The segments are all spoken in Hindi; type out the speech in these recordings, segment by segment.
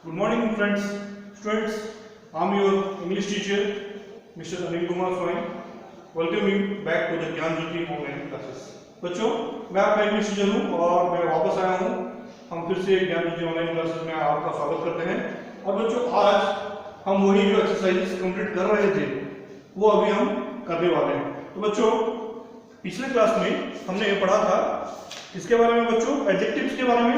Good morning, friends, students. I'm your English teacher, Mr. Anil Kumar Swami. Welcome you back to the ज्ञान ज्योति ऑनलाइन क्लासेस. बच्चों, मैं आपका इंग्लिश टीचर हूँ और मैं वापस आया हूँ. हम फिर से ज्ञान ज्योति ऑनलाइन क्लासेस में आपका स्वागत करते हैं. और बच्चों, आज हम वही जो एक्सरसाइजेस कंप्लीट कर रहे थे वो अभी हम करने वाले हैं. तो बच्चों, पिछले क्लास में हमने ये पढ़ा था किसके बारे में बच्चों? एडजेक्टिव्स के बारे में.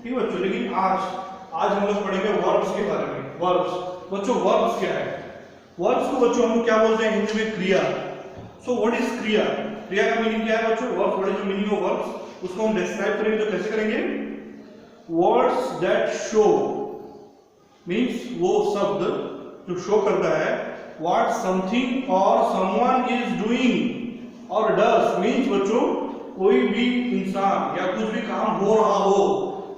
ठीक है बच्चों, लेकिन आज हम लोग पढ़ेंगे वर्ब्स के बारे में. वर्ब्स बच्चों, वर्ब्स क्या है? वर्ब्स को बच्चों हम क्या बोलते हैं हिंदी में? क्रिया. सो व्हाट इज क्रिया? क्रिया का मीनिंग क्या है बच्चों? Verbs, what is the meaning of verbs? उसको हम डिस्क्राइब करेंगे तो कैसे करेंगे? वर्ड्स दैट शो मींस वो शब्द जो शो करता है what something or someone is doing और डज मींस बच्चों कोई भी इंसान या कुछ भी काम हो रहा हो.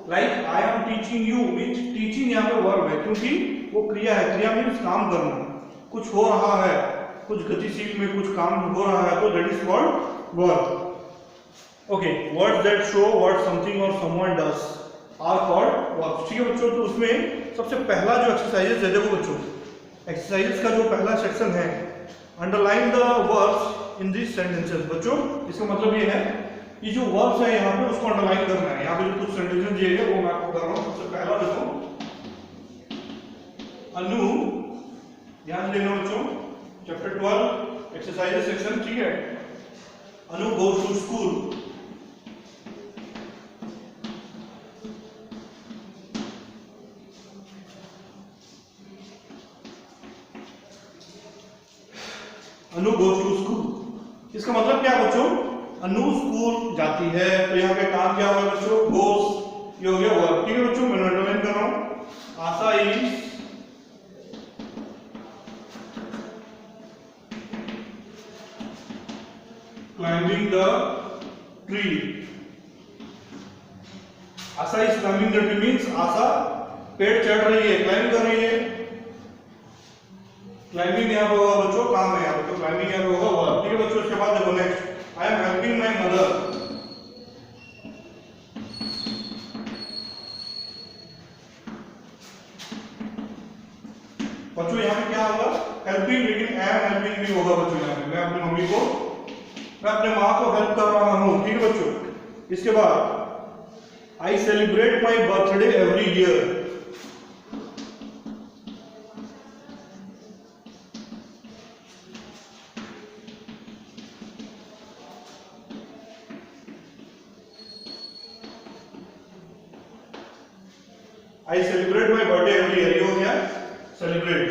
Like I am teaching you means teaching यहाँ पे वर्ब है क्योंकि वो क्रिया है. क्रिया मींस काम करना. कुछ हो रहा है, कुछ गतिशील में कुछ काम हो रहा है तो that is called verb. Okay, words that show what something or someone does are called verbs. ठीक है बच्चों, तो उसमें सबसे पहला जो एक्सरसाइजेस है, देखो बच्चों, एक्सरसाइजेस का जो पहला सेक्शन है, underline the verbs in this sentences. बच्चों, इसका मतलब ये है ये जो वर्ब्स है यहाँ पे उसको अंडरलाइन करना है. यहाँ पे जो कुछ सेंटेंसेस दिए गए वो मैं आपको बता रहा हूँ. सबसे पहला देखो, अनु, ध्यान देना बच्चों, चैप्टर 12 एक्सरसाइजेस सेक्शन. ठीक है, Anu goes to school. Anu goes to school. इसका मतलब क्या बच्चों? अनु स्कूल जाती है. तो यहाँ पे काम क्या हुआ बच्चों? गोज, ये हो गया वर्ब. ठीक है बच्चों, मैं अंडरलाइन कर रहा हूँ. Asha is climbing the tree. Asha is climbing the tree means Asha पेड़ चढ़ रही है, क्लाइंब कर रही है. क्लाइंबिंग यहाँ पे होगा बच्चों, काम है यहाँ पे, तो क्लाइंबिंग यहाँ पे होगा वर्ब. ठीक है बच्चों, इसके बाद देखो next, I am helping my mother. बच्चों यहाँ पे क्या होगा? हेल्पिंग, लेकिन एम हेल्पिंग भी होगा बच्चों. यहाँ पे मैं अपनी मम्मी को, मैं अपने माँ को हेल्प कर रहा हूँ. ठीक है बच्चों, इसके बाद I celebrate my birthday every year. I celebrate my birthday every year. ये हो गया सेलिब्रेट.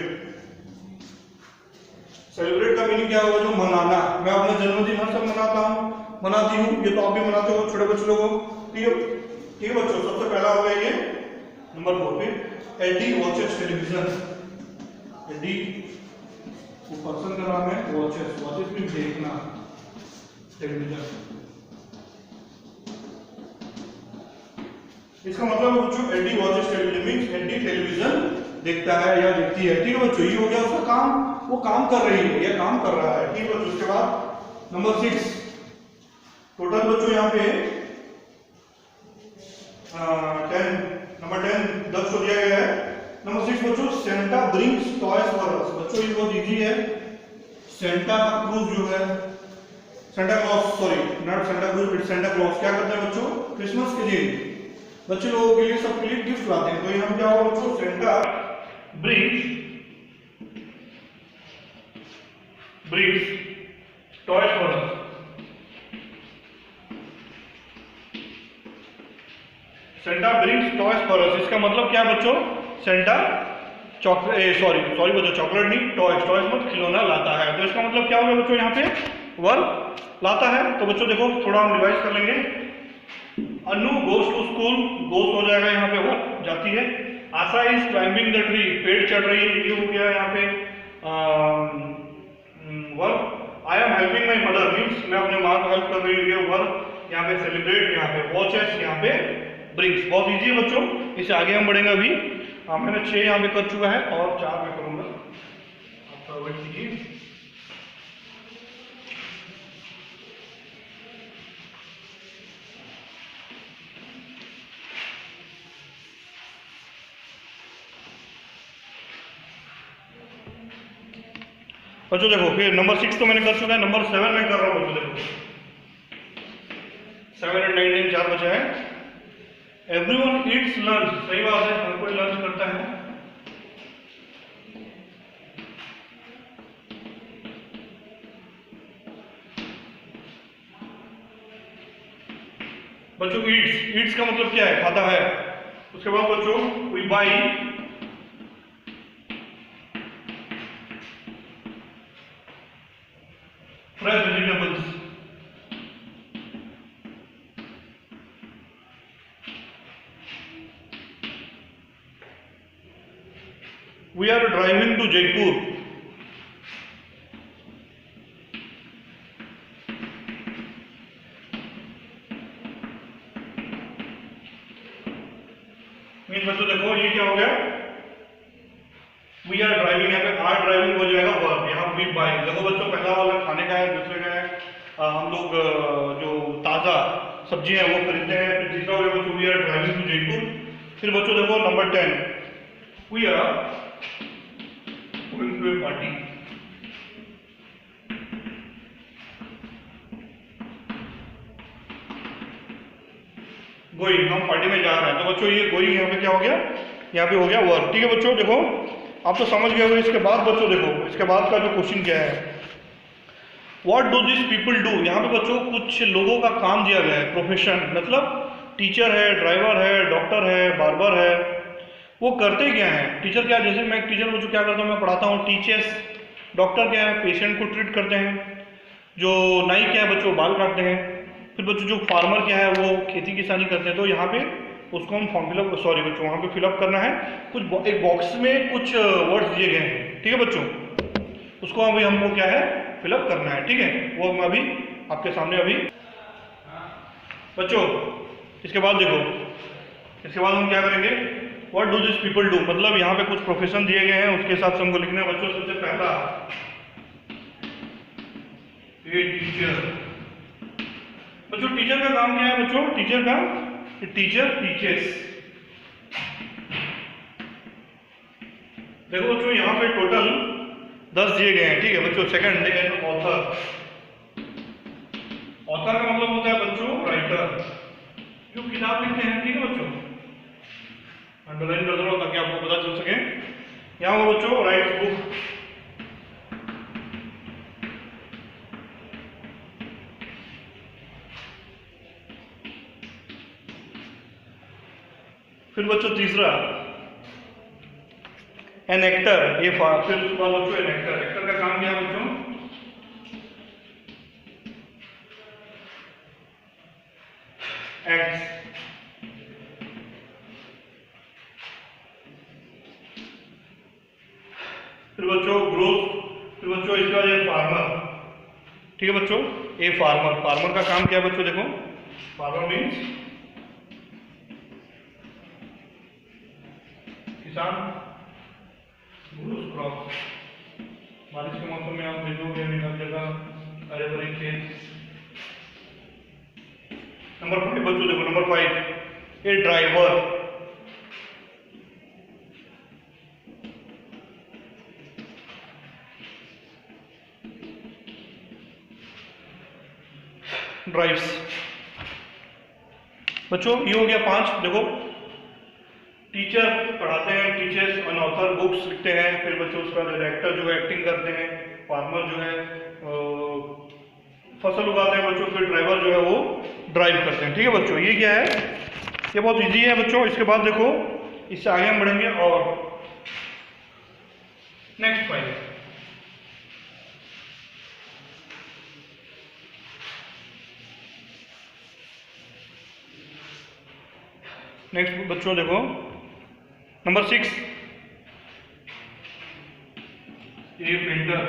सेलिब्रेट का मीनिंग क्या होगा? जो मनाना. मैं अपना जन्मदिन हर साल मनाता हूँ, मनाती हूँ. ये तो आप भी मनाते हो छोटे बच्चे लोगों. ठीक है, ठीक है बच्चों, सबसे पहला हो गया ये नंबर 4 पे. Eddie watches television. एडी वो पर्सन का नाम है. वॉचेस, वॉचेस मीन देखना, टेलीविजन. इसका मतलब है बच्चों Eddie watches television means Eddie television देखता है या देखती है. ठीक है बच्चों, ये हो गया उसका काम, वो काम कर रही है या काम कर रहा है. ठीक है बच्चों, उसके बाद नंबर 6 टोटल बच्चों यहाँ पे 10, नंबर 10 10 को दिया गया है. नंबर 6 बच्चों, Santa brings toys for us. बच्चों ये बहुत इजी है. सेंटा क्रूज जो है, Santa Claus, sorry not Santa cruise but Santa Claus क्या करते हैं बच्चों? क्रिसमस के दिन बच्चे लोगों के लिए, सबके लिए गिफ्ट लाते हैं. तो यहाँ क्या होगा बच्चों? Santa brings toys for us. Santa brings toys for us. इसका मतलब क्या बच्चों? सेंटा चॉकलेट, सॉरी बच्चों, चॉकलेट नहीं, टॉयज. टॉयज मतलब खिलौना लाता है. तो इसका मतलब क्या होगा बच्चों? यहाँ पे वर्ब लाता है. तो बच्चों देखो, थोड़ा हम रिवाइज कर लेंगे. अनु गोज टू स्कूल, गोज हो जाएगा यहाँ पे वर्ब, जाती है. आशा इज क्लाइंबिंग द ट्री, पेड़ चढ़ रही है, ये हो गया यहाँ पे verb. I am helping my mother means मैं अपने माँ को हेल्प कर रही हूँ, ये वर्ब. यहाँ पे सेलिब्रेट, यहाँ पे वॉचेस, यहाँ पे ब्रिंग्स. बहुत इजी है बच्चों, इससे आगे हम बढ़ेंगे. अभी मैंने 6 यहाँ पे कर चुका है और 4 में करूंगा. आप थोड़ा वेट कीजिए. बच्चों देखो, फिर नंबर 6 तो मैंने कर चुका है, नंबर 7 में कर रहा हूँ बच्चों। देखो 7 और 9 4 बचा है। एवरीवन ईट्स लंच, सही बात है, हर कोई लंच करता है। बच्चों ईट्स का मतलब क्या है? खाता है। उसके बाद बच्चों we buy fresh vegetables. We are driving to Jaipur. Mean बच्चों देखो ये क्या हो गया? वी आर ड्राइविंग, यहाँ पे आर ड्राइविंग हो जाएगा वर्ब, यहाँ वी बाई। देखो बच्चों पहला वाला खाने का है, दूसरे का है हम लोग जो ताज़ा सब्जी है वो खरीदते हैं। फिर तीसरा हो गया बच्चों we are driving to Jaipur. फिर बच्चों देखो number 10 we are going to a party. Going, हम पार्टी में जा रहे हैं, तो बच्चों ये गोइंग यहाँ पे क्या हो गया? यहाँ पे हो गया वर्ब। ठीक है बच्चों, देखो आप तो समझ गए हो। इसके बाद बच्चों देखो, इसके बाद का जो क्वेश्चन क्या है, what do this people do. यहाँ पे बच्चों कुछ लोगों का काम दिया गया है, प्रोफेशन, मतलब टीचर है, ड्राइवर है, डॉक्टर है, बार्बर है, वो करते क्या है? टीचर क्या, जैसे मैं एक टीचर बच्चों क्या करता हूँ, मैं पढ़ाता हूँ, टीचर्स। डॉक्टर क्या है? पेशेंट को ट्रीट करते हैं। जो नाई क्या है बच्चों? बाल काटते हैं। फिर बच्चों जो फार्मर क्या है? वो खेती किसानी करते हैं। तो यहाँ पे उसको हम फॉर्म फिलअप, सॉरी बच्चों वहाँ पे फिलअप करना है। कुछ एक बॉक्स में कुछ वर्ड्स दिए गए हैं, ठीक है बच्चों, उसको अभी हमको क्या है? फिलअप करना है। ठीक है, वो मैं अभी आपके सामने अभी बच्चों। इसके बाद देखो, इसके बाद हम क्या करेंगे? What do this people do, मतलब यहाँ पे कुछ प्रोफेशन दिए गए हैं, उसके हिसाब से हमको लिखना है बच्चों। सबसे पहला ए टीचर। बच्चों टीचर का काम क्या है बच्चों? टीचर का, टीचर टीचर्स। देखो बच्चों यहाँ पे टोटल 10 दिए गए हैं, ठीक है बच्चों। सेकंड देखिए ऑथर। ऑथर का मतलब होता है बच्चों राइटर, जो किताब लिखते हैं, ठीक है बच्चों। अंडरलाइन कर दो ताकि आपको पता चल सके। यहाँ वो बच्चों राइट्स बुक। फिर बच्चों तीसरा एन एक्टर, ये फिर उसके बाद बच्चों एन एक्टर। एक्टर का काम क्या है बच्चों? एक्ट्स। फिर बच्चों ग्रोथ। फिर बच्चों इसके बाद ये फार्मर, ठीक है बच्चों। ए फार्मर, फार्मर का काम क्या है बच्चों? देखो फार्मर मीन्स किसान। क्रॉप, बारिश के मौसम में आप देखोगे हर जगह हरे भरे खेत। नंबर 5 बच्चों देखो, नंबर 5 ए ड्राइवर। ड्राइव्स। बच्चों ये हो गया 5। देखो टीचर पढ़ाते हैं, टीचर्स, एन ऑथर बुक्स लिखते हैं। फिर बच्चों उसका डायरेक्टर जो है एक्टिंग करते हैं, फार्मर जो है फसल उगाते हैं बच्चों, फिर ड्राइवर जो है वो ड्राइव करते हैं, ठीक है बच्चों। ये क्या है? ये बहुत इजी है बच्चों। इसके बाद देखो इससे आगे हम बढ़ेंगे और नेक्स्ट फाइल। नेक्स्ट बच्चों देखो नंबर 6 ये पेंटर।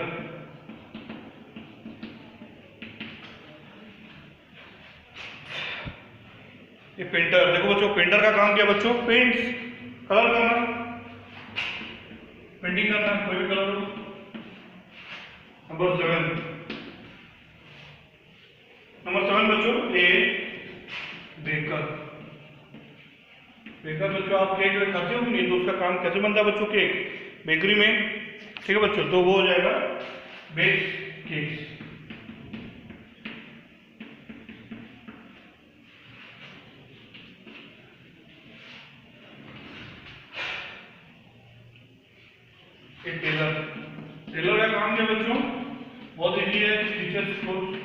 ये पेंटर, देखो बच्चों पेंटर का काम क्या बच्चों? पेंट्स, कलर करना, पेंटिंग करना, कोई भी कलर। नंबर 7 बच्चों ए बेकर। बेकर बच्चों आप केक खाते हो नहीं, तो उसका काम कैसे बनता है बच्चों? केक बेकरी में, ठीक है बच्चों। तो वो हो जाएगा baked cakes. एक टेलर, टेलर का काम क्या बच्चों, बहुत इजी है, टीचर्स क्लोथ।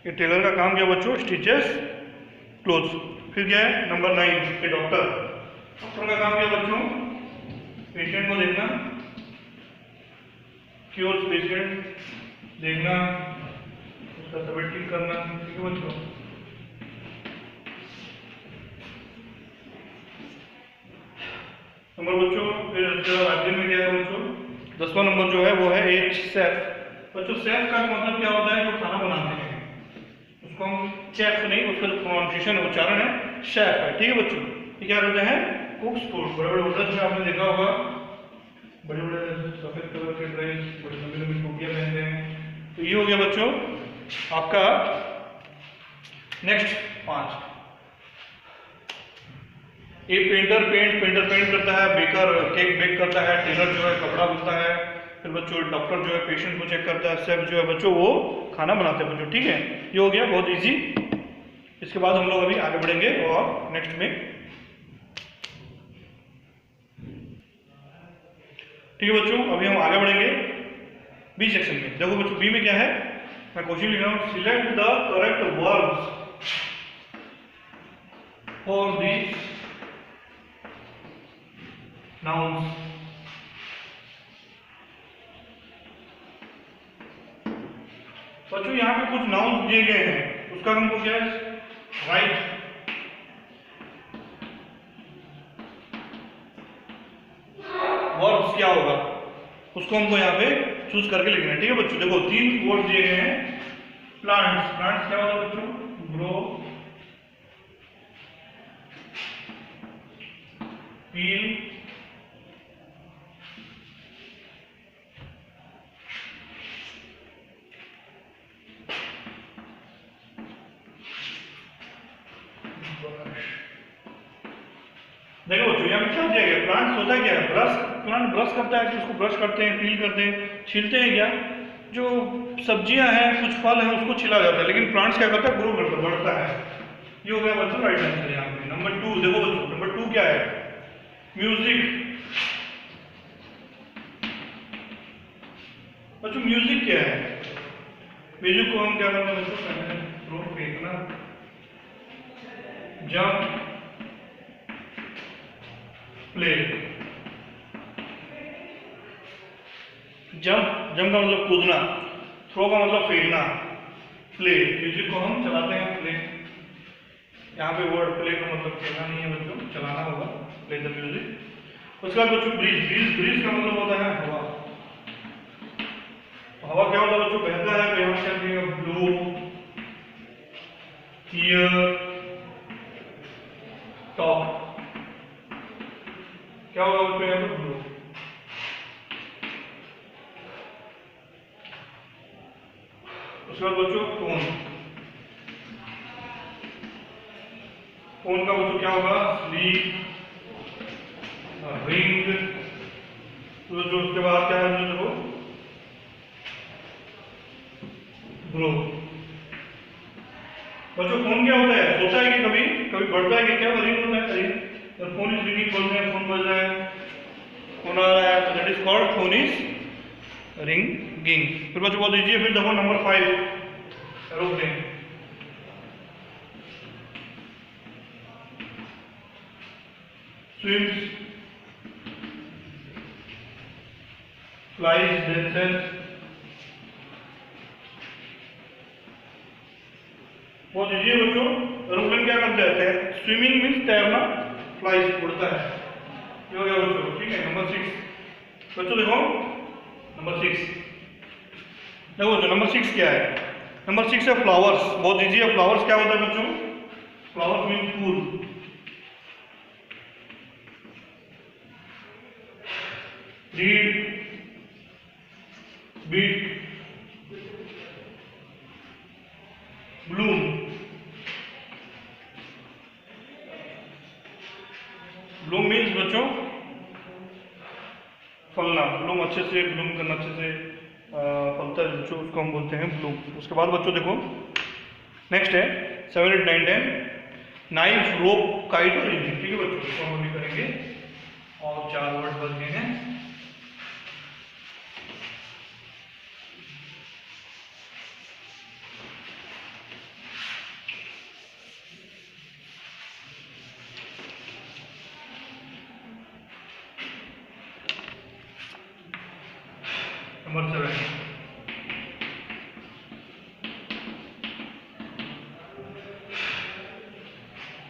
ये टेलर का काम क्या बच्चों, स्टिचेस क्लोथ्स। फिर क्या है नंबर 9, ये डॉक्टर, डॉक्टर का काम क्या बच्चों, पेशेंट को देखना, क्योर पेशेंट देखना, उसका तबीयत ठीक करना, ठीक है बच्चों। नंबर बच्चों फिर राज्य में क्या है बच्चों, 10वां नंबर जो है वो है एक शेफ। बच्चों शेफ का मतलब क्या होता है, जो खाना बनाते हैं उसको हम शेफ नहीं, उसका जो प्रोनाउंसिएशन उच्चारण है शेफ है, ठीक है बच्चों। ये क्या करते हैं, कुक्स फूड। बड़े बड़े होटल में आपने देखा होगा, बड़े बड़े सफेद कलर के ड्रेस, बड़ी लंबी लंबी टोपियां पहनते हैं। तो ये हो गया बच्चों आपका नेक्स्ट 5। एक पेंटर पेंट करता है, बेकर केक बेक करता है, टेलर जो है कपड़ा बुनता है, फिर बच्चों डॉक्टर जो है पेशेंट को चेक करता है, शेफ जो है बच्चों वो खाना बनाते हैं बच्चों, ठीक है। ये हो गया बहुत इजी। इसके बाद हम लोग अभी आगे बढ़ेंगे और नेक्स्ट में, ठीक है बच्चों। अभी हम आगे बढ़ेंगे बी सेक्शन में। देखो बच्चों बी में क्या है, मैं क्वेश्चन लिख रहा हूं, select the correct verbs for this nouns. बच्चों यहाँ पे कुछ नाउन्स दिए गए हैं, उसका हमको क्या है राइट वर्ब्स क्या होगा, उसको हमको यहाँ पे चूज करके लिखना है, ठीक है बच्चों। देखो 3 वर्ड दिए गए हैं। प्लांट्स, प्लांट्स क्या होता है बच्चों, ग्रो, पील, देखो बच्चों यहाँ पे क्या दिया गया, प्लांट्स होता है क्या, ब्रश, प्लांट ब्रश करता है, उसको ब्रश करते हैं, पील करते हैं, छीलते हैं। क्या जो सब्जियां हैं, कुछ फल हैं, उसको छिला जाता है, लेकिन प्लांट्स क्या करता है, ग्रो करता है, बढ़ता है। ये हो गया बच्चों राइट आंसर यहाँ पे। नंबर 2 देखो बच्चों, नंबर 2 क्या है, म्यूजिक। बच्चों म्यूजिक क्या है, म्यूजिक को हम क्या करते हैं बच्चों, थ्रो फेंकना, जंप, प्ले। जंप, जंप का मतलब कूदना, थ्रो का मतलब फेंकना, प्ले म्यूजिक को हम चलाते हैं, प्ले। यहाँ पे वर्ड प्ले का मतलब खेलना नहीं है बच्चों, चलाना होगा, प्ले द म्यूजिक। उसका बच्चों ब्रीज, ब्रीज का मतलब होता है हवा। हवा क्या होता है बच्चों, बहता है, यहाँ से आती है ब्लो, हियर, टॉक। क्या होगा बच्चों यहाँ पे, ब्लो। उसके बाद बच्चों टोन, टोन का बच्चों क्या होगा, स्लीप, रिंग। तो जो उसके बाद क्या है देखो, ग्रो। बच्चों फोन क्या होता है, सोता है कि कभी कभी बढ़ता है कि क्या, रिंग होता है, रिंग। फोन इज रिंगिंग बोलते हैं, फोन बज रहा है, फोन आ रहा है, तो that is called phone is ringing. फिर बच्चों बहुत ईजी है। फिर देखो number 5 aeroplane. Swims, flies, dances। बहुत ईजी है बच्चों। एरोप्लेन क्या करते हैं, स्विमिंग मीन्स तैरना, फ्लाइज उड़ता है। ये हो गया बच्चों, ठीक है। नंबर 6 बच्चों देखो, नंबर 6 देखो बच्चों, नंबर 6 क्या है, नंबर 6 है फ्लावर्स। बहुत ईजी है। फ्लावर्स क्या होता है बच्चों, फ्लावर्स मीन्स फूल। Read, beat, bloom. Bloom means बच्चों फलना, ब्लूम अच्छे से ब्लूम करना, अच्छे से फलता है बच्चों, उसको हम बोलते हैं ब्लूम। उसके बाद बच्चों देखो नेक्स्ट है 7, 8, 9, 10 नाइफ, रोप, काइट और इंजन। ठीक है बच्चों, इसको हम अभी करेंगे और 4 वर्ड बच गए हैं। नंबर 7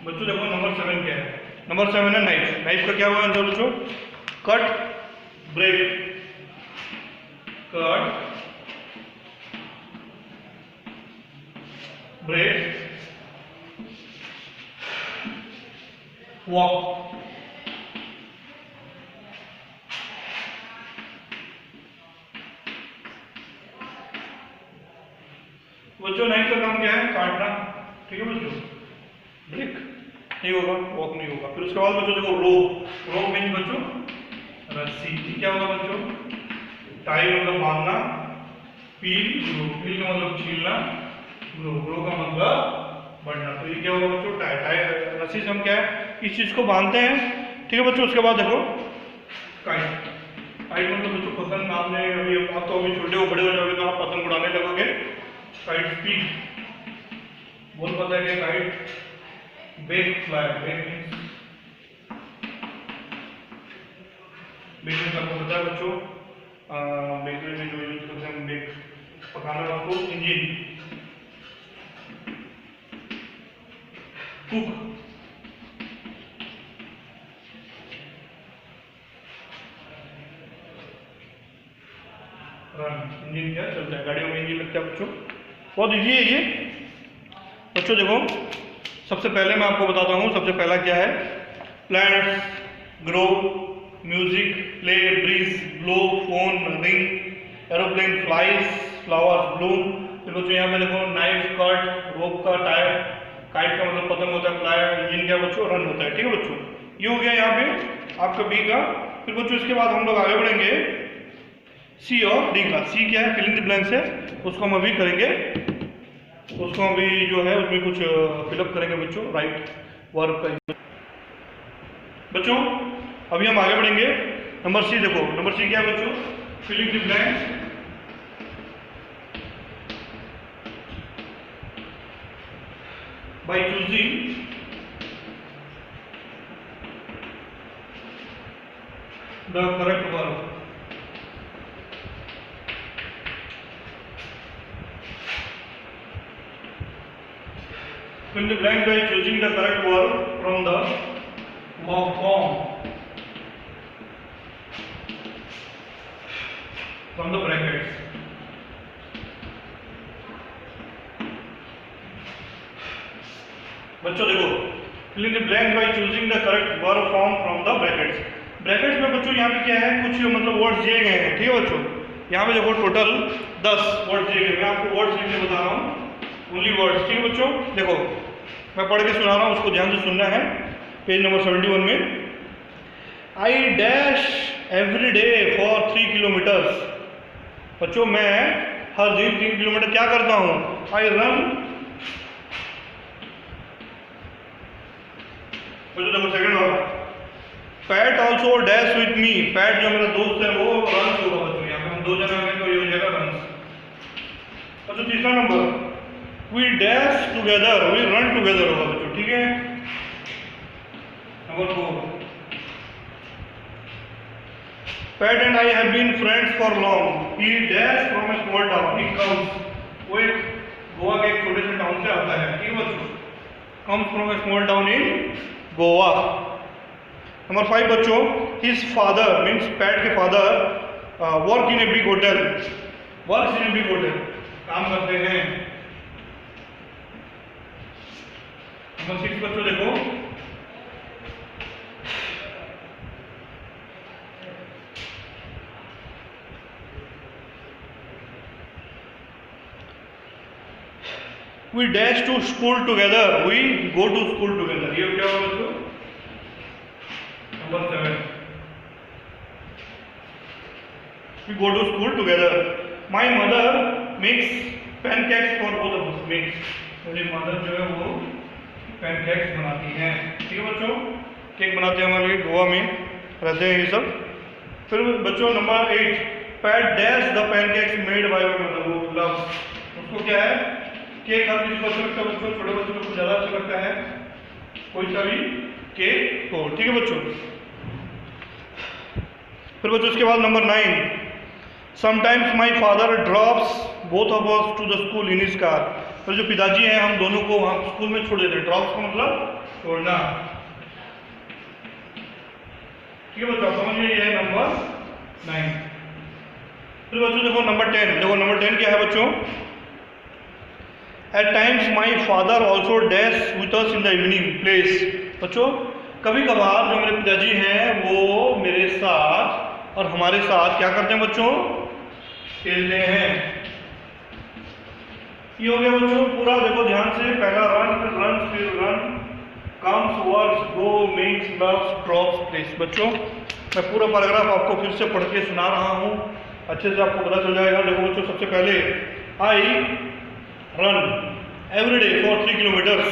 बच्चों देखो नंबर 7 क्या है? नंबर 7 है नाइफ। नाइफ का क्या हुआ आंसर बच्चों? Cut, break, cut, break, walk. बच्चों नाइफ का काम क्या है? काटना। ठीक है बच्चों, ब्रेक नहीं होगा, वॉक नहीं होगा। फिर उसके बाद बच्चों देखो रोप। रोप मीन्स बच्चों रस्सी। क्या होगा बच्चों? टाई मतलब बांधना, पील, ग्रो, पील का मतलब छीलना, ग्रो, ग्रो का मतलब बढ़ना। तो ये क्या होगा बच्चों? टाई। टाई रस्सी से हम क्या है इस चीज को बांधते हैं। ठीक है बच्चों, उसके बाद देखो काइट। काइट मतलब बच्चों पतंग। आपने अभी आप तो अभी छोटे हो, बड़े हो जाओगे तो आप पतंग उड़ाने लगोगे। काइट स्पीड, बोल पता है कि kite bake fly. Bake means आपको पता है बच्चों, बेकरी में जो यूज करते हैं हम बेक पकाना उसको। Engine, cook, run. इंजन क्या चलता है, गाड़ियों में इंजन लगता है बच्चों। बहुत इजी है ये बच्चों। देखो सबसे पहले मैं आपको बताता हूँ, सबसे पहला क्या है? Plants, grow, music, play, breeze, blow, phone, ring, aeroplane, flies, flowers, bloom. फिर बच्चों यहाँ पे देखो नाइफ, कट, रोप का, टायर, काइट का मतलब पतंग होता है, फ्लाई, इंजन क्या बच्चों? रन होता है। ठीक है बच्चों, ये हो गया यहाँ पे आपका बी का। फिर बच्चों इसके बाद हम लोग आगे बढ़ेंगे सी और डी का। सी क्या है? फिलिंग द ब्लैंक्स है, उसको हम अभी करेंगे। उसको अभी जो है उसमें कुछ फिलअप करेंगे बच्चों, राइट वर्ब का। बच्चों अभी हम आगे बढ़ेंगे। नंबर सी देखो, नंबर सी क्या है बच्चों? Filling the blanks by choosing the correct verb. Fill the blank by choosing the correct verb from the verb form, from the brackets. बच्चों देखो fill in the blank by choosing the correct verb form from the brackets. Brackets में बच्चों यहाँ पे क्या है? कुछ मतलब वर्ड्स दिए गए हैं। ठीक है बच्चों, यहाँ पे देखो टोटल 10 वर्ड्स दिए गए। मैं आपको वर्ड्स लिखने बता रहा हूँ, ओनली वर्ड्स। ठीक है बच्चों, देखो मैं पढ़ के सुना रहा हूँ, उसको ध्यान से सुनना है। पेज नंबर 71 में I dash every day for 3 kilometres. बच्चों मैं हर दिन 3 किलोमीटर क्या करता हूँ? I run. बच्चों देखो सेकंड वाला, PAT also dash with me. Pat जो मेरा दोस्त है वो रन होगा बच्चों, यहाँ पे हम 2 जने हैं तो ये हो जाएगा रन। बच्चों तीसरा number, we dash together, we run together होगा बच्चों। ठीक है, number 4, Pat and I have been friends for long. He dash from a small town, he comes, वो एक गोवा के एक छोटे से टाउन से आता है। ठीक है बच्चों, comes from a small town in Goa. Number 5 बच्चों, हिज फादर मीन्स पैट के father work in a big hotel. Work in a big hotel, काम करते हैं। नंबर 6 बच्चों देखो, we dash to school together, we go to school together. ये क्या होगा बच्चों? Number 7, we go to school together. My mother makes pancakes for both of us. Makes, मेरी मदर जो है वो पैनकेक्स बनाती हैं। ठीक है बच्चों, केक बनाते हैं हमारे लिए, गोवा में रहते हैं ये सब। फिर बच्चों number 8, PAT dash the pancakes made by my mother, वो लव्स। उसको क्या है, केक हर किसी को अच्छा लगता है बच्चों, छोटे बच्चों को ज़्यादा अच्छा लगता है कोई सा भी केक हो। ठीक है बच्चों। फिर बच्चों उसके बाद number 9, sometimes my father drops both of us to the school in his car. तो जो पिताजी हैं हम दोनों को वहाँ स्कूल में छोड़ देते हैं। ड्रॉप्स का मतलब छोड़ना। ठीक है बच्चों, समझिए ये है नंबर 9। फिर बच्चों देखो नंबर 10, देखो नंबर 10 क्या है बच्चों? At times my father also dash with us in the evening plays. बच्चों कभी कभार जो मेरे पिताजी हैं वो मेरे साथ और हमारे साथ क्या करते हैं बच्चों? खेलते हैं। ये हो गया बच्चों पूरा, देखो ध्यान से। पहला रन, फिर रन, कम्स, वर्क्स, गो, मेक्स, लव्स, ड्रॉप्स, प्लेस। बच्चों मैं पूरा पैराग्राफ आपको फिर से पढ़ के सुना रहा हूँ, अच्छे से आपको पता चल जाएगा। देखो बच्चों सबसे पहले, I run every day for 3 kilometres.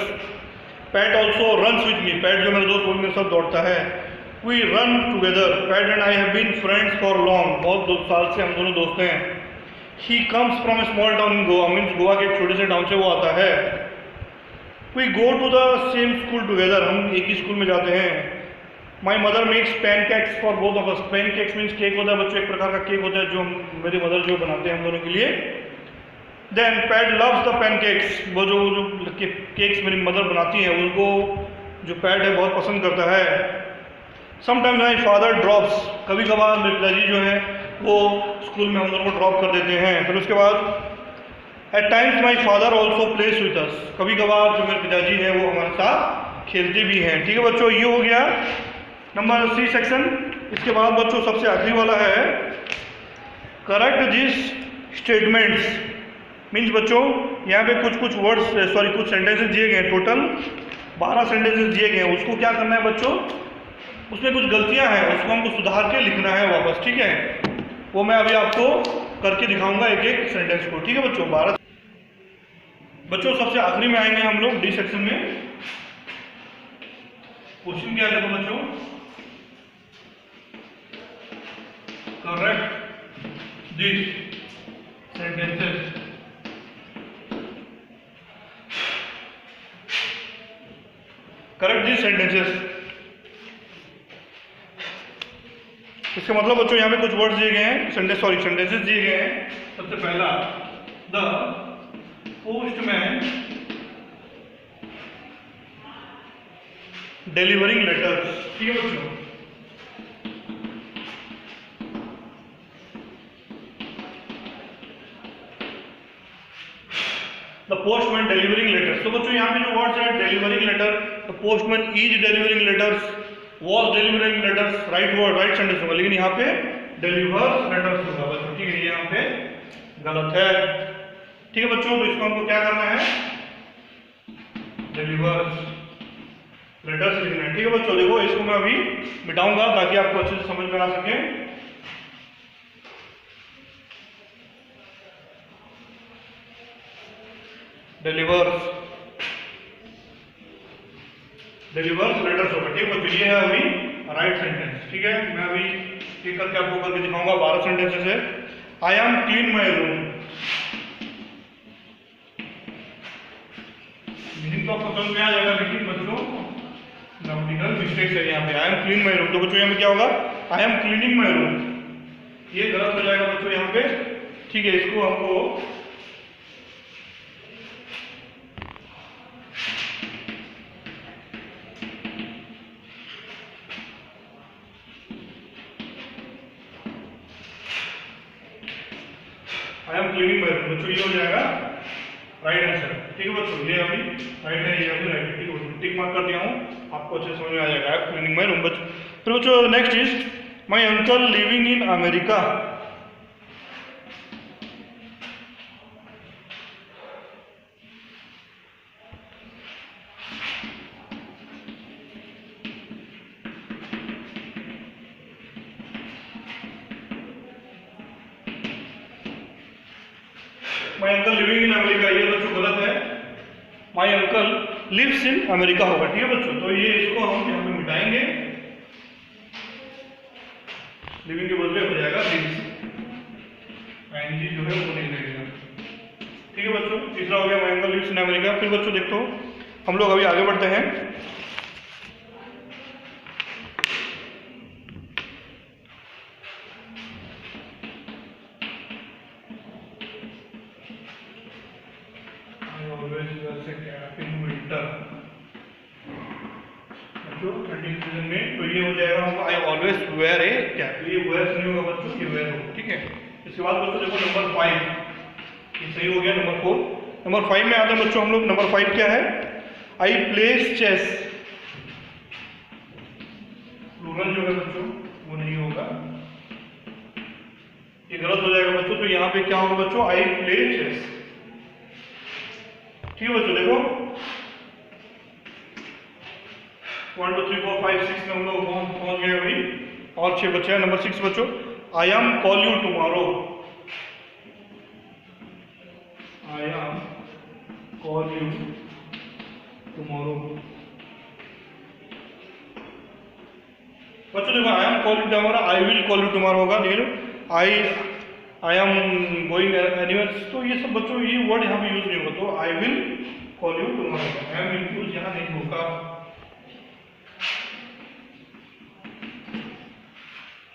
Pat also runs with me. Pat जो मेरा दोस्त वो मेरे साथ दौड़ता है। We run together. Pat and I have been friends for long. बहुत 2 साल से हम दोनों दोस्त हैं। He comes from a small town in Goa. Means Goa के एक छोटे से टाउन से वो आता है। We go to the same school together. हम एक ही स्कूल में जाते हैं। माई mother makes pancakes for both of us. Pancakes means cake होता है बच्चों, एक प्रकार का केक होता है जो मेरी मदर जो बनाते हैं हम दोनों के लिए। Then Pat loves the pancakes. वो जो केक्स मेरी मदर बनाती हैं उनको जो पैट है बहुत पसंद करता है। Sometimes my father drops. कभी कभार मेरे पिताजी जो है वो स्कूल में हम दोनों को ड्रॉप कर देते हैं। फिर उसके बाद at times my father also plays with us. कभी कभार जो मेरे पिताजी हैं वो हमारे साथ खेलते भी हैं। ठीक है बच्चों, ये हो गया नंबर 3 सेक्शन। इसके बाद बच्चों सबसे आखिरी वाला है करेक्ट दिस स्टेटमेंट्स। मीन्स बच्चों यहाँ पे कुछ वर्ड्स कुछ सेंटेंसेस दिए गए हैं। टोटल 12 सेंटेंसेस दिए गए हैं। उसको क्या करना है बच्चों, उसमें कुछ गलतियाँ हैं, उसको हमको सुधार के लिखना है वापस। ठीक है, वो मैं अभी आपको करके दिखाऊंगा एक एक सेंटेंस को। ठीक है बच्चों, 12 बच्चों सबसे आखिरी में आएंगे हम लोग डी सेक्शन में। क्वेश्चन क्या है देखो बच्चों, correct this sentences. Correct this sentences. इसका मतलब बच्चों यहाँ पे कुछ वर्ड्स दिए गए हैं, सेंटेंसेस दिए गए हैं। सबसे पहला, द पोस्टमैन डिलीवरिंग लेटर्स। ठीक है बच्चों, द पोस्टमैन डिलीवरिंग लेटर्स। तो बच्चों यहाँ पे जो वर्ड्स है delivering letter, the postman is delivering letters, was delivering letters, right word right sentence होगा, लेकिन यहाँ पे डिलीवर्स लेटर्स होगा बच्चों। ठीक है, ये यहाँ पे गलत है। ठीक है बच्चों, तो इसको हमको क्या करना है, डिलीवर्स लेटर्स लिखना है। ठीक है बच्चों, देखो इसको मैं अभी मिटाऊंगा ताकि आपको अच्छे से समझ में आ सके। डिलीवर्स लेटर्स होगा। ठीक है बच्चों, ये है अभी राइट सेंटेंस। ठीक है, मैं अभी एक करके आपको करके दिखाऊंगा। 12 सेंटेंसेस है। I am clean my room. Meaning तो आपको समझ में आ जाएगा, लेकिन बच्चों ग्रामेटिकल मिस्टेक्स है यहाँ पे। I am clean my room, तो बच्चों यहाँ पे क्या होगा, आई एम क्लीनिंग माई रूम। ये गलत हो जाएगा बच्चों यहाँ पे। ठीक है, इसको हमको आई एम क्लीनिंग माई रूम बच्चों, ये हो जाएगा राइट आंसर। ठीक है बच्चों, ये अभी राइट है, ये अभी राइट। ठीक है बच्चों, टिक मार्क कर दिया हूँ, आपको अच्छे समझ में आ जाएगा। I am cleaning my room बच्चों। फिर बच्चों next is my uncle living in America. My uncle living in America, ये बच्चों गलत है, my uncle lives in America होगा। ठीक है बच्चों, तो ये इसको हम यहाँ पे मिटाएंगे, लिविंग के बदले हो जाएगा लिव्स, आईएनजी जो है वो नहीं लगेगा। ठीक है बच्चों, तीसरा हो गया my uncle lives in America. फिर बच्चों देखो हम लोग अभी आगे बढ़ते हैं। ठंडी सीजन में तो ये हो जाएगा हमको I always wear A cap. ये वेयर नहीं होगा बच्चों, ये वेयर होगा। ठीक है, इसके बाद बच्चों देखो नंबर 5, ये सही हो गया। नंबर 4, नंबर 5 में आते हैं बच्चों हम लोग। नंबर 5 क्या है? I place chess. प्लूरल जो है बच्चों वो नहीं होगा, ये गलत हो जाएगा बच्चों। तो यहाँ पे क्या होगा बच्चों? I play chess. ठीक है बच्चों, देखो 1 2 3 4 5 6 में हम लोग पहुंच गए अभी, और 6 बच्चे हैं। नंबर 6 बच्चों, I am call you tomorrow. I am call you tomorrow. बच्चों देखो I am call you tomorrow, I will call you tomorrow होगा, लेकिन आई एम गोइंग एनीवेयर, तो ये सब बच्चों ये वर्ड यहाँ पे यूज नहीं होगा। तो I will call you tomorrow, I am use यहाँ नहीं होगा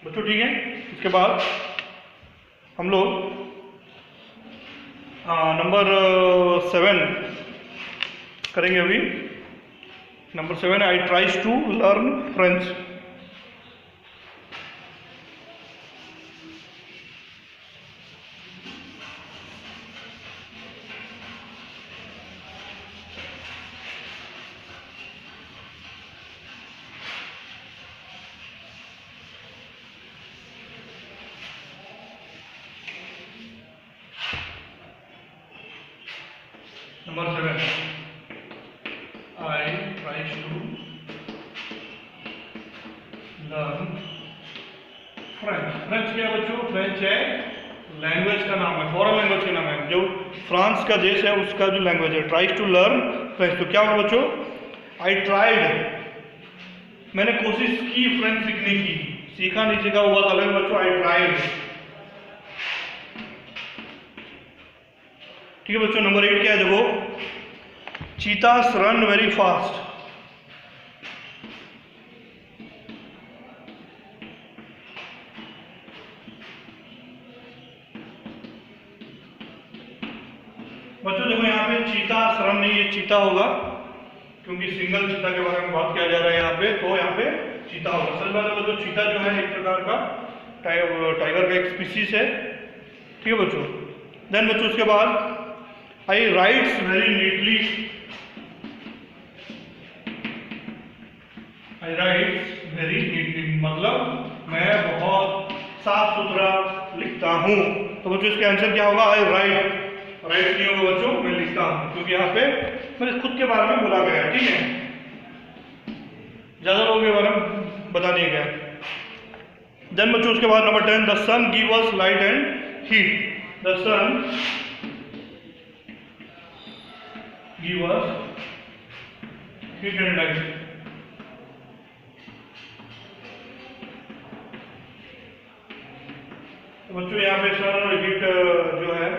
बच्चों। ठीक है, इसके बाद हम लोग नंबर 7 करेंगे अभी। Number 7, I tries to learn French. Number 7, I tries to learn French. French क्या है बच्चों? फ्रेंच है लैंग्वेज का नाम है, फॉरेन लैंग्वेज का नाम है, जो फ्रांस का देश है उसका जो लैंग्वेज है। ट्राइज टू लर्न फ्रेंच, तो क्या होगा बच्चों? आई ट्राइड, मैंने कोशिश की फ्रेंच सीखने की, सीखा नहीं सीखा हुआ अलग बच्चों। I tried. ठीक है बच्चों, नंबर 8 क्या है? देखो चीतास रन वेरी फास्ट। बच्चों देखो यहाँ पे चीतास रन नहीं, ये चीता होगा, क्योंकि सिंगल चीता के बारे में बात किया जा रहा है यहाँ पे, तो यहाँ पे चीता होगा। सच बात है बच्चों, चीता जो है एक प्रकार का टाइगर का एक स्पीसीज है। ठीक है बच्चों, देन बच्चों उसके बाद आई राइट्स वेरी नीटली। आई राइट्स वेरी नीटली मतलब मैं बहुत साफ सुथरा लिखता हूँ। तो बच्चों इसका आंसर क्या होगा? आई राइट। राइट नहीं होगा बच्चों, मैं लिखता हूँ, क्योंकि यहाँ पे मेरे खुद के बारे में बोला गया है। ठीक है, ज्यादा लोगों के बारे में बता दिया गया है। देन बच्चों उसके बाद number 10, the sun give us light and heat. The sun give us heat and light. तो बच्चों यहाँ पे सन और हीट जो है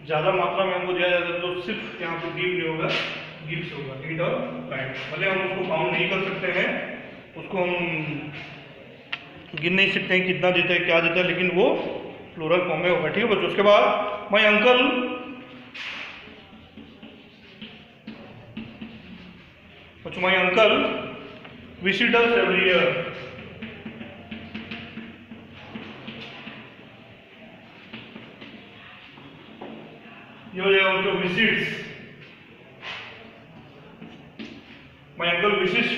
ज्यादा मात्रा में हमको दिया जाता है, तो सिर्फ यहाँ पे गिव नहीं होगा, गिव्स होगा, हीट और लाइट। भले हम उसको काउंट नहीं कर सकते हैं, उसको हम गिन नहीं सकते हैं कितना देता है क्या देता है, लेकिन वो प्लूरल फॉर्म में होगा। ठीक है बच्चों, उसके बाद माय अंकल बच्चों my uncle visit us every year. ये हो जाएगा बच्चों visits. My uncle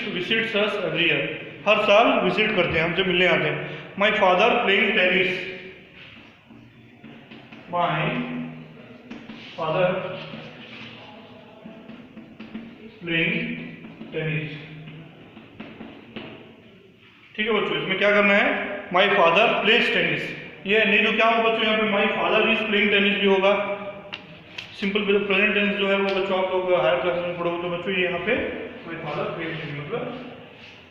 visits us every year, हर साल विजिट करते हैं, हमसे मिलने आते हैं। My father playing tennis. My father playing tennis. ठीक है बच्चों, इसमें क्या करना है? My father plays tennis. ये नहीं तो क्या होगा बच्चों, यहाँ पे my father is playing tennis भी होगा। सिंपल प्रेजेंट टेंस जो है वो बच्चों आप लोग हायर क्लास में पढ़ोगे तो बच्चों ये यहाँ पे माय फादर प्लेज टेनिस, मतलब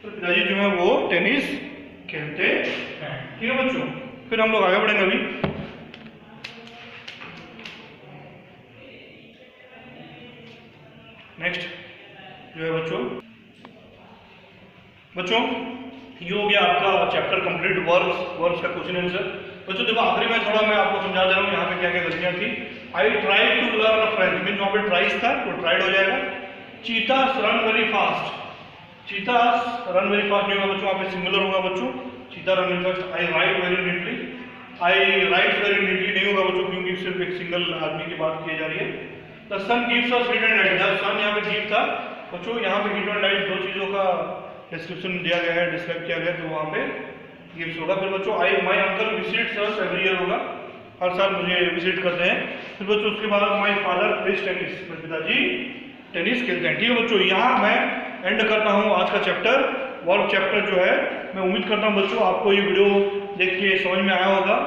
तो पिताजी जो है वो टेनिस खेलते हैं। ठीक है बच्चों, फिर हम लोग आगे बढ़ेंगे अभी। नेक्स्ट जो है बच्चों ये हो गया आपका चैप्टर कंप्लीट वर्ब्स का क्वेश्चन आंसर। बच्चों देखो आखिरी में थोड़ा मैं आपको समझा दे रहा हूँ यहाँ पे क्या क्या गलतियाँ थी। I try to learn French mean वहाँ पे ट्राइज था तो ट्राइड हो जाएगा। Cheetahs run very fast, cheetahs run very fast नहीं होगा बच्चों, वहाँ पे सिंगुलर होगा बच्चों, cheetah run very fast. I write very neatly, I write very neatly नहीं होगा बच्चों क्योंकि सिर्फ एक सिंगल आदमी की बात की जा रही है। The sun gives us heat and light, the sun यहाँ पे गिव था बच्चों, यहाँ पे हीट एंड लाइट दो चीज़ों का डिस्क्रिप्शन दिया गया है, डिस्क्राइब किया गया, तो वहाँ पे गिव्स होगा। फिर बच्चों I my uncle visits us every year होगा, हर साल मुझे विजिट करते हैं। फिर बच्चों उसके बाद माई फादर प्लेज टेनिस, मेरे पिताजी टेनिस खेलते हैं। ठीक है बच्चों, यहाँ मैं एंड करता हूँ आज का चैप्टर, वर्ब चैप्टर जो है। मैं उम्मीद करता हूँ बच्चों आपको ये वीडियो देख के समझ में आया होगा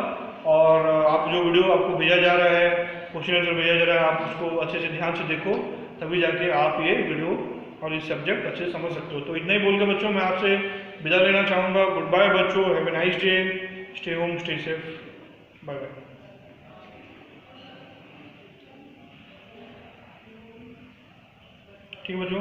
और आप जो वीडियो आपको भेजा जा रहा है, क्वेश्चन आंसर भेजा जा रहा है, आप उसको अच्छे से ध्यान से देखो, तभी जाके आप ये वीडियो और इस सब्जेक्ट अच्छे से समझ सकते हो। तो इतना ही बोल के बच्चों मैं आपसे विदा लेना चाहूँगा। गुड बाय बच्चों, have a nice day, stay home, stay safe, bye bye. ठीक है बच्चों।